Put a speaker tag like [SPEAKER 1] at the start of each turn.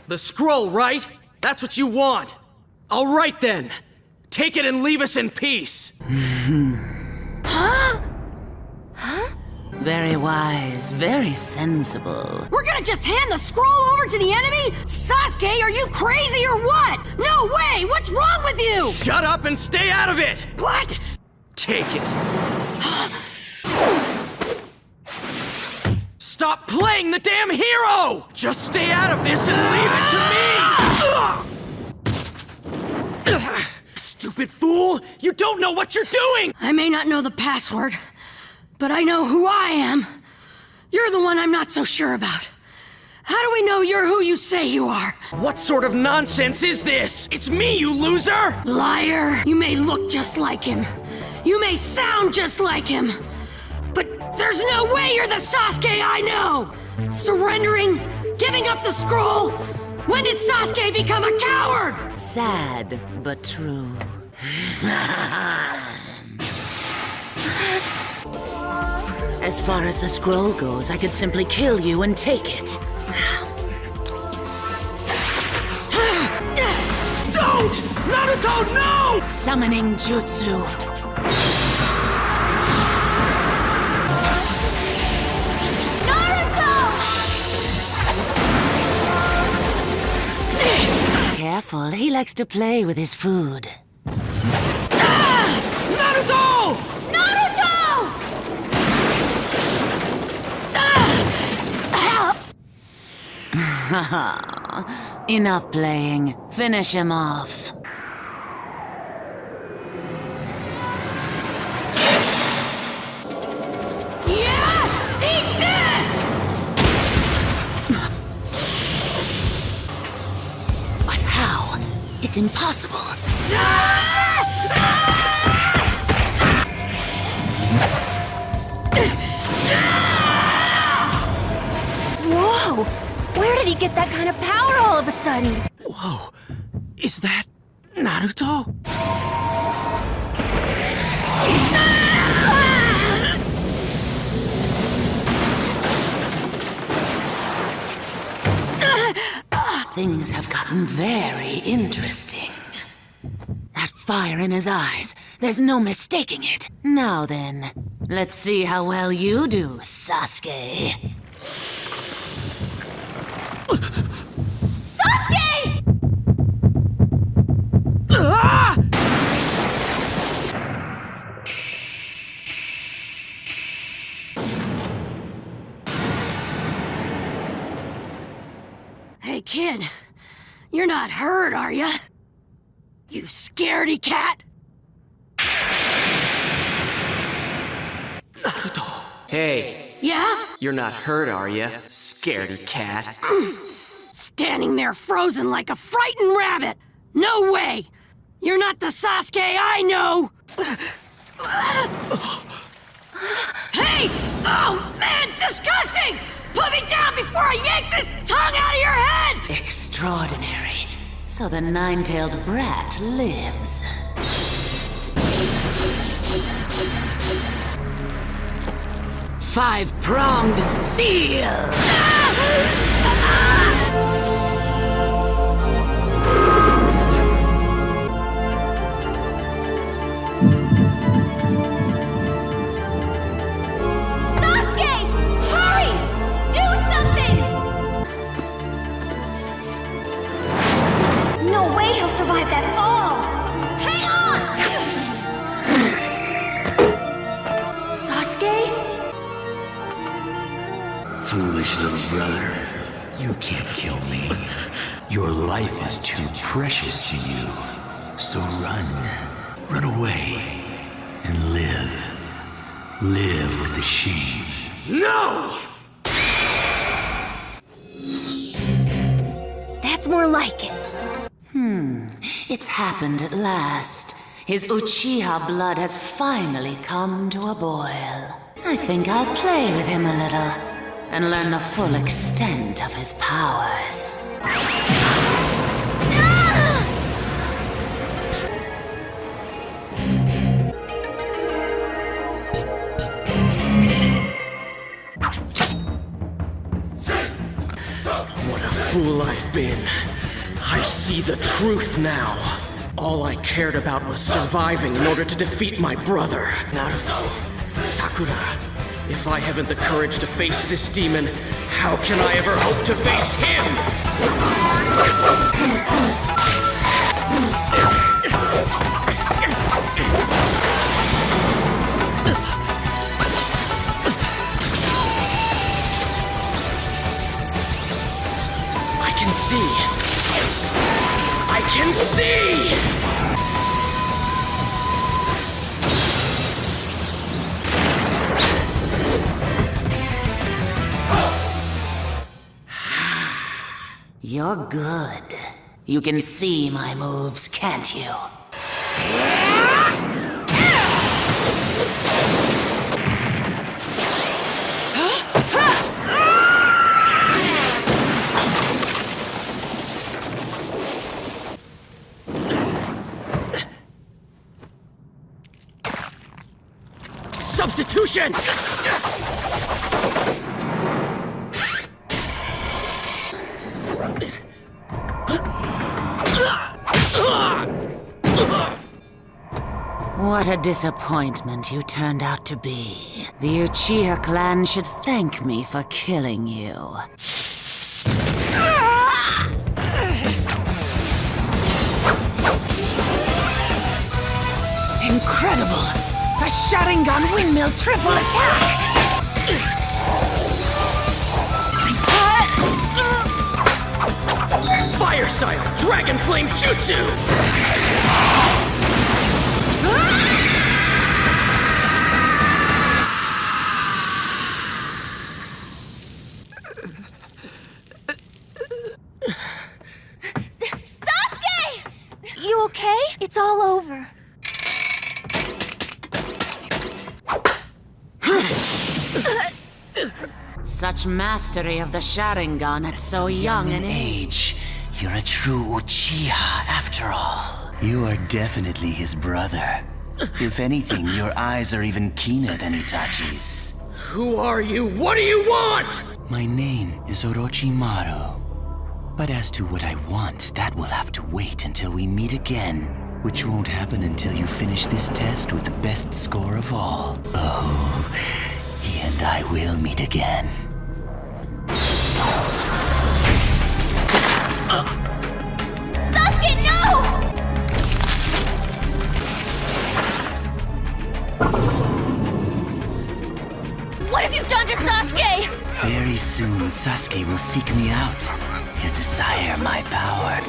[SPEAKER 1] The scroll, right? That's what you want. All right then. Take it and leave us in peace.
[SPEAKER 2] Huh? Huh?
[SPEAKER 3] Very wise, very sensible.
[SPEAKER 2] We're gonna just hand the scroll over to the enemy? Sasuke, are you crazy or what? No way! What's wrong with you?
[SPEAKER 1] Shut up and stay out of it!
[SPEAKER 2] What?
[SPEAKER 1] Take it. Stop playing the damn hero! Just stay out of this and leave it to me! Stupid fool! You don't know what you're doing!
[SPEAKER 2] I may not know the password, but I know who I am. You're the one I'm not so sure about. How do we know you're who you say you are?
[SPEAKER 1] What sort of nonsense is this? It's me, you loser!
[SPEAKER 2] Liar! You may look just like him. You may sound just like him. But there's no way you're the Sasuke I know! Surrendering? Giving up the scroll? When did Sasuke become a coward?
[SPEAKER 3] Sad, but true. As far as the scroll goes, I could simply kill you and take it.
[SPEAKER 1] Don't! Naruto, no!
[SPEAKER 3] Summoning jutsu. Careful, he likes to play with his food.
[SPEAKER 1] Naruto!
[SPEAKER 2] Naruto!
[SPEAKER 3] Enough playing. Finish him off.
[SPEAKER 2] Yeah! Eat this!
[SPEAKER 3] But how? It's impossible.
[SPEAKER 4] Whoa! Where did he get that kind of power all of a sudden?
[SPEAKER 1] Whoa, is that Naruto?
[SPEAKER 3] Things have gotten very interesting. That fire in his eyes, there's no mistaking it. Now then, let's see how well you do, Sasuke.
[SPEAKER 4] Sasuke!
[SPEAKER 1] Ah!
[SPEAKER 2] Hey, kid. You're not hurt, are ya? You scaredy cat?
[SPEAKER 1] Naruto. Hey.
[SPEAKER 2] Yeah?
[SPEAKER 1] You're not hurt, are you, scaredy cat?
[SPEAKER 2] Standing there frozen like a frightened rabbit. No way! You're not the Sasuke I know! Hey! Oh, man, disgusting! Put me down before I yank this tongue out of your head!
[SPEAKER 3] Extraordinary. So the nine-tailed brat lives. Five-pronged seal!
[SPEAKER 4] Sasuke! Hurry! Do something! No way he'll survive that fall! Hang on! Sasuke?
[SPEAKER 5] Foolish little brother, you can't kill me. Your life is too precious to you. So run away, and live. Live with the shame.
[SPEAKER 1] No!
[SPEAKER 4] That's more like it.
[SPEAKER 3] It's happened at last. His Uchiha blood has finally come to a boil. I think I'll play with him a little and learn the full extent of his powers.
[SPEAKER 5] What a
[SPEAKER 1] fool I've been. I see the truth now. All I cared about was surviving in order to defeat my brother, Naruto. Sakura, if I haven't the courage to face this demon, how can I ever hope to face him? I can see! I can see!
[SPEAKER 3] You're good. You can see my moves, can't you?
[SPEAKER 1] Substitution!
[SPEAKER 3] What a disappointment you turned out to be. The Uchiha clan should thank me for killing you. Incredible! A Sharingan windmill triple attack!
[SPEAKER 1] Fire style Dragon Flame Jutsu!
[SPEAKER 4] Sasuke! You okay? It's all over.
[SPEAKER 3] Such mastery of the Sharingan at so young an age.
[SPEAKER 5] You're a true Uchiha after all. You are definitely his brother. If anything, your eyes are even keener than Itachi's.
[SPEAKER 1] Who are you? What do you want?
[SPEAKER 5] My name is Orochimaru. But as to what I want, that will have to wait until we meet again. Which won't happen until you finish this test with the best score of all. Oh, he and I will meet again.
[SPEAKER 4] Sasuke, no! What have you done to Sasuke?
[SPEAKER 5] Very soon, Sasuke will seek me out. He'll desire my power.